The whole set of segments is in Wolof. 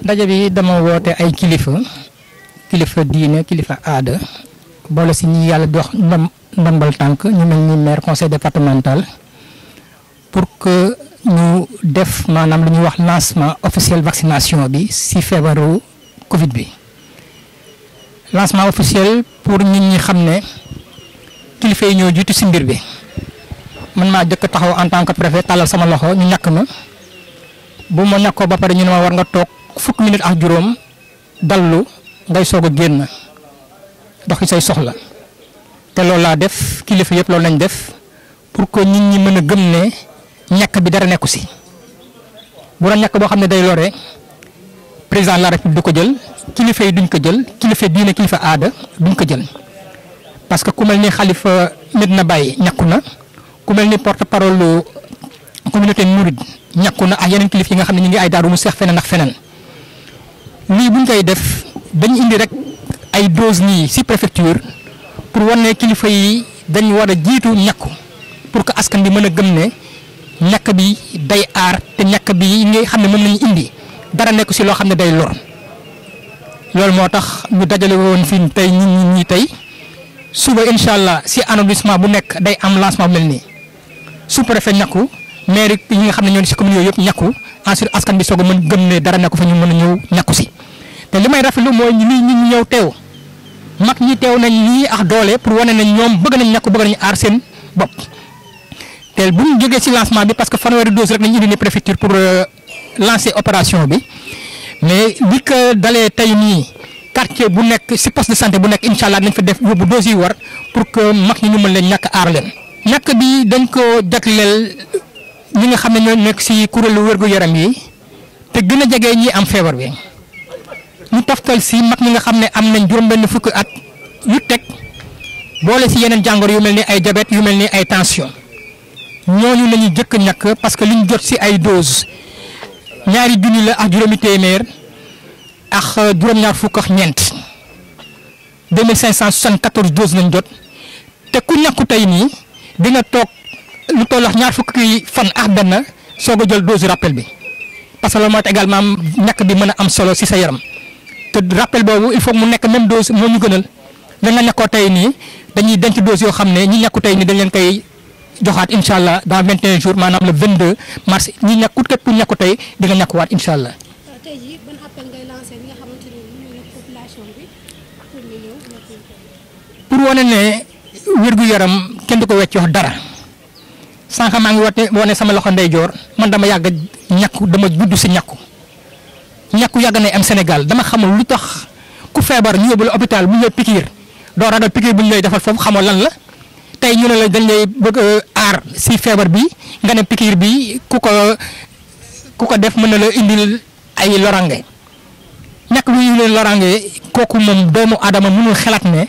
ndaje bi dama woote ay kilifa diine kilifa aada boole si ñi yàlla dox ndombal tànk ñu mel ni maire conseil départemental pour que ñu def maanaam lu ñuy wax lancement officiel vaccination bi si feebaru Covid bi lancement officiel pour nit ñi xam ne kilifa yi ñoo jiitu si mbir bi man maa jëkk taxaw en tant que préfet tàllal sama loxo ñu ñàkk ma bu ma ñàkkoo ba pare ñu ne ma war nga toog fukki minute ak juróom dallu ngay soog a génn doxi say soxla te loolu laa def kilifa yëpp loolu lañ def pour que nit ñi mën a gëm ne ñàkk bi dara nekku si bu doon ñàkk boo xam ne day lore président de la république du ko jël kilifa yi duñ ko jël kilifa diine kilifa aada duñ ko jël parce que ku mel ni xalifa Medina Baye ñàkku na ku mel ni porte parole communauté mouride ñàkku na ak yeneen kilifa yi nga xam ne ñu ngi ay daaru mu seex feneen ak feneen lii buñ koy def dañ indi rek ay dose nii si préfecture pour wane ne kilifa yi dañ war a jiitu ñàkku pour que askan bi mën a gëm ne ñàkk bi day aar te ñàkk bi nga xam ne mën nañu indi dara nekk si loo xam ne day lor loolu moo tax ñu dajale woon fii tey ñi tey suba incha allah si arrondissement bu nekk day am lancement bu mel nii sous-préfet ñàkku maire yi nga xam ne ñoo si commune yooyu yëpp ñàkku ensuite askan bi soog a mën gëm ne dara nekku fa ñu mën a ñëw ñàkku si te li may rafetlu mooy ñi ñëw teew mag ñi teew nañ ñii ak doole pour wane nañ ñoom bëgg nañ ñàkku bëgg nañ aar seen bopp te bu ñu jógee si lancement bi parce que fanweeri dose rek nañ indi ni préfecture pour lancer opération bi mais li ko dalee tey nii quartier bu nekk si poste de santé bu nekk incha allah nañ fa def yóbbu dose yi war pour que mag ñi ñu mën leen ñàkk aar leen. ñàkk bi dañ ko jagleel ñi nga xam ne ñoo nekk si kuréelu wér-gu-yaram yi te gën a jege ñi am feebar bi ñu toftal si mag ñi nga xam ne am nañ juróom-benn fukki at yu teg boole si yeneen jàngoro yu mel ni ay diabète yu mel ni ay tension ñooñu la ñuy jëkk ñàkk parce que li ñu jot si ay dose ñaari junni la ak juróomi téeméer ak juróom-ñaar fukk ak ñeent 2574 doses lañ jot te ku ñàkku tey nii di nga toog lu toll ak ñaar fukki fan ak benn soog a jël dose rappel bi parce que loolu mooy également ñàkk bi mën a am solo si sa yaram te rappel boobu il faut mu nekk même dose moo ñu gënal da nga ñàkkoo tey nii dañuy denc dose yoo xam ne ñi ñàkku tey nii dañ leen koy joxaat incha allah dans 21 jours maanaam le 22 mars ñi ñàkkut képp ku ñàkku tey di nga ñàkkuwaat incha allah. tey jii ban appel ngay lancé ñi nga xamante ne ñooy population bi pour ñu ñëw pour wane ne wér-gu-yaram kenn du ko wecc wax dara sànq maa ngi wane sama loxo ndeyjoor man dama yàgg ñàkku dama judd si ñàkku yàgg na am Sénégal dama xamul lu tax ku feebar ñu yóbbu la hôpital bu ñu lay pikiir doo ragal pikiir bu ñu lay defal foofu xamoo lan la. tey ñu ne la dañ lay bëgg aar si feebar bi nga ne pikiir bi ku ko def mën na la indil ay lorange ñàkk bu ñu leen lorange kooku moom doomu aadama mënul xalaat ne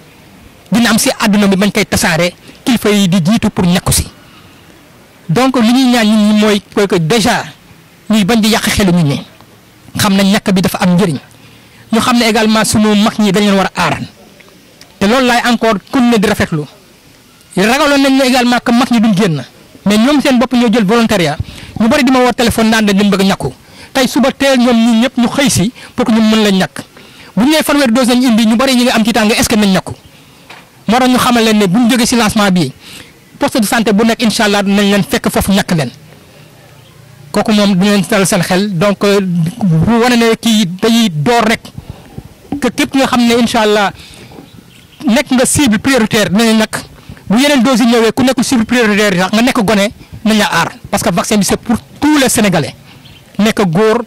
dina am si àdduna bi bañ koy tasaare kilifa yi di jiitu pour ñàkku si donc li ñuy ñaan nit ñi mooy que déjà ñuy bañ di yàq xelu nit ñi xam nañ ñàkk bi dafa am njëriñ ñu xam ne également sunu mag ñi dañ leen war a aar te loolu laay encore continuer di rafetlu. ragaloon nañ ne également que mag ñi duñ génn mais ñoom seen bopp ñoo jël volontariat ñu bari di ma woo téléphone naan dañ leen bëgg ñàkku tey suba teel ñoom ñi ñëpp ñu xëy si pour que ñu mën leen ñàkk bu ñu nee fanweeri dose nañ indi ñu bari ñi nga am ci tàng est-ce que nañ ñàkku moo tax ñu xamal leen ne bu ñu jógee si lancement bii poste de santé bu nekk incha allah dinañ leen fekk foofu ñàkk leen kooku moom dina leen dal seen xel donc bu wane ne kii dañuy door rek que képp nga xam ne incha allah nekk nga cible prioritaire dinañ ñàkk. bu yeneen doses yi ñëwee ku nekkul cible prioritaire yi sax nga nekk gone nañ la aar parce que vaccin bi c'est pour tous les sénégalais nekk góor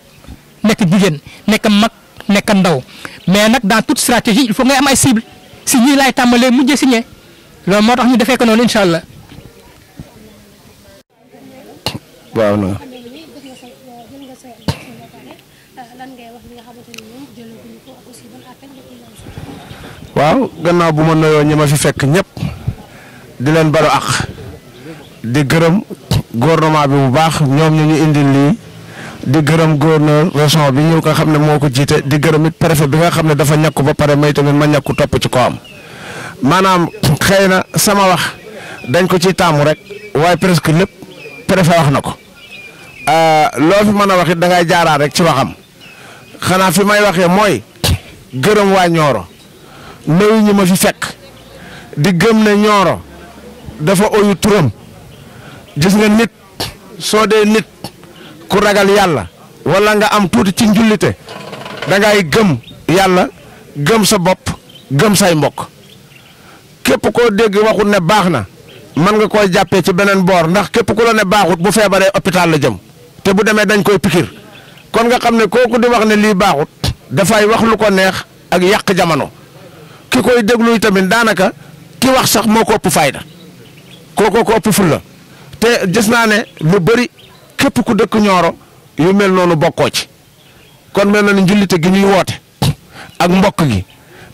nekk jigéen nekk mag nekk ndaw mais nag dans toute stratégie il faut ngay am ay cible si ñii laay tàmbalee mujjee signé loolu moo tax ñu defee ko noonu incha allah. waaw na waaw gannaaw bu ma nuyoo ñi ma fi fekk ñëpp. di leen balu ak di gërëm gouvernement bi bu baax ñoom ñu indil lii di gërëm gouverneur région bi ñu ko xam ne moo ko jiite di gërëm it préfet bi nga xam ne dafa ñàkku ba pare may tamit ma ñàkku topp ci ko am maanaam xëy na sama wax dañ ko ci taamu rek waaye presque lépp préfet wax na ko loo fi mën a wax it da ngay jaaraat rek ci waxam xanaa fi may waxee mooy gërëm waa Nioro nuyu ñu ma fi fekk di gëm ne Nioro dafa oyu turam gis nga nit soo dee nit ku ragal yàlla wala nga am tuuti ci njullite dangay gëm yàlla gëm sa bopp gëm say mbokk képp koo dégg waxut ne baax na mën nga koy jàppee ci beneen boor ndax képp ku la ne baaxut bu feebaree hôpital la jëm te bu demee dañ koy pikir kon nga xam ne kooku di wax ne lii baaxut dafay wax lu ko neex ak yàq jamono ki koy déglu tamit daanaka ki wax sax moo ko ëpp fayda kookoo ko ëpp fulla te gis naa ne lu bëri képp ku dëkk Nioro yu mel noonu bokkoo ci kon mel na ni njullite gi ñuy woote ak mbokk gi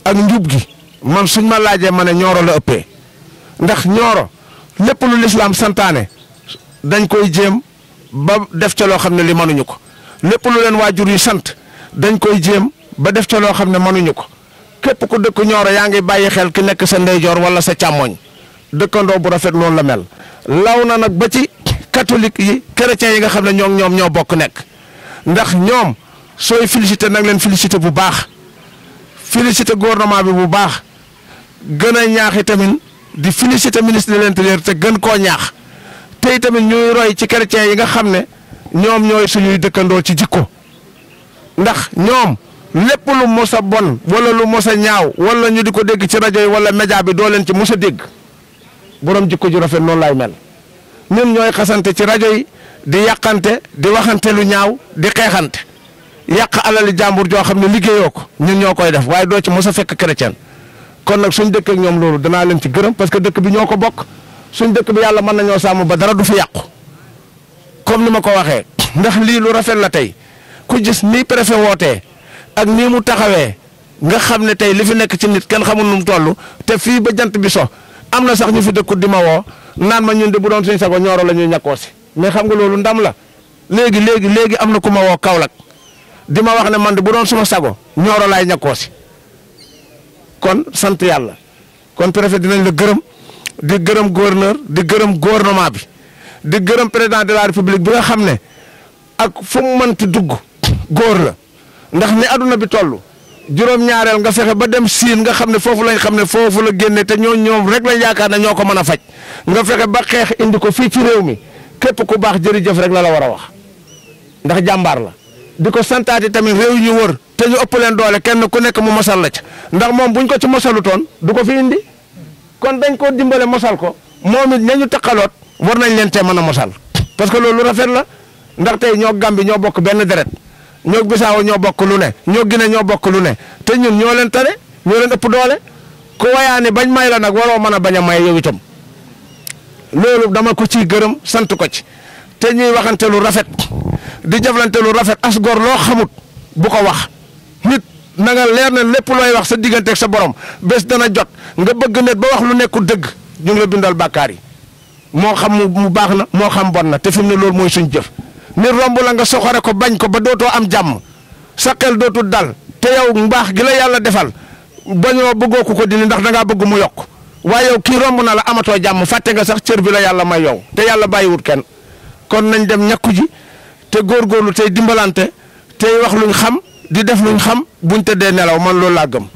ak njub gi man suñ ma laajee ma ne Nioro la ëppee ndax Nioro lépp lu lislaam santaane dañ koy jéem ba def ca loo xam ne li mënuñu ko lépp lu leen waajur yi sant dañ koy jéem ba def ca loo xam ne mënuñu ko képp ku dëkk Nioro yaa ngi bàyyi xel ki nekk sa ndeyjoor wala sa càmmoñ dëkkandoo bu rafet noonu la mel law na nag ba ci catholique yi chrétiens yi nga xam ne ñoom ñoo bokk nekk ndax ñoom sooy félicité nag leen félicité bu baax félicité gouvernement bi bu baax gën a ñaaxi tamit di félicité ministre de l'intérieur te gën koo ñaax tey tamit ñuy roy ci chrétiens yi nga xam ne ñoom ñooy suñuy dëkkandoo ci jikko ndax ñoom lépp lu mos a bon wala lu mos a ñaaw wala ñu di ko dégg ci rajo yi wala média bi doo leen ci mos a dégg borom jikko ju rafet noonu lay mel ñun ñooy xasante ci rajo yi di yàqante di waxante lu ñaaw di xeexante yàq alali jàmbur joo xam ne liggéeyoo ko ñun ñoo koy def waaye doo ci mos a fekk chrétien kon nag suñ dëkk ak ñoom loolu danaa leen ci gërëm parce que dëkk bi ñoo ko bokk suñ dëkk bi yàlla mën nañoo sàmm ba dara du fi yàqu comme ni ma ko waxee ndax lii lu rafet la tey ku gis nii préfet wootee ak nii mu taxawee nga xam ne tey li fi nekk ci nit kenn xamul nu mu toll te fii ba jant bi so am na sax ñu fi dëkkut di ma woo naan ma ñun de bu doon suñ sago Nioro la ñuy ñàkkoo si mais xam nga loolu ndam la léegi am na ku ma woo Kaolack di ma wax ne man de bu doon suma sago Nioro laay ñàkkoo si kon sant yàlla kon préfet dinañ la gërëm di gërëm gouverneur di gërëm gouvernement bi di gërëm président de la république bi nga xam ne ak fu mu mënti dugg góor la ndax ni aduna bi toll juróom-ñaareel nga fexe ba dem siin nga xam ne foofu lañ xam ne foofu la génne te ñoom rek lañ yaakaar ne ñoo ko mën a faj nga fexe ba xeex indi ko fii ci réew mi képp ku baax jërëjëf rek la war a wax ndax jàmbaar la di ko santaati tamit réew ñu wër te ñu ëpp leen doole kenn ku nekk mu mosal la ca ndax moom buñ ko ci mosalutoon du ko fi indi kon dañ koo dimbale mosal ko moom it ña ñu taqaloot war nañ leen tee mën a mosal parce que loolu rafet la ndax tey ñoo Gambie ñoo bokk benn deret ñoo Bissau ñoo bokk lu ne ñoo Guinée ñoo bokk lu ne te ñun ñoo leen tane ñoo leen ëpp doole ku wayaani bañ may la nag waroo mën a bañ a may yow itam loolu dama ko ciy gërëm sant ko ci te ñuy waxante lu rafet di jëflante lu rafet as gor loo xamut bu ko wax nit na nga leer na lépp looy wax sa digganteeg sa borom bés dana jot nga bëgg net ba wax lu nekkul dëgg ñu ngi la bindal bàkkaar yi moo xam mu baax na moo xam bon na te fi mu ne loolu mooy suñ jëf nit romb la nga soxore ko bañ ko ba dootoo am jàmm sa xel dootul dal te yow mbaax gi la yàlla defal bañoo bëggoo ko dindi ndax da ngaa bëgg mu yokk waaye yow kii romb na la amatoo jàmm fàtte nga sax cër bi la yàlla may yow te yàlla bàyyiwut kenn kon nañ dem ñàkku ji te góorgóorlu tey dimbalante tey wax luñ xam di def luñ xam buñ tëddee nelaw man loolu laa gëm.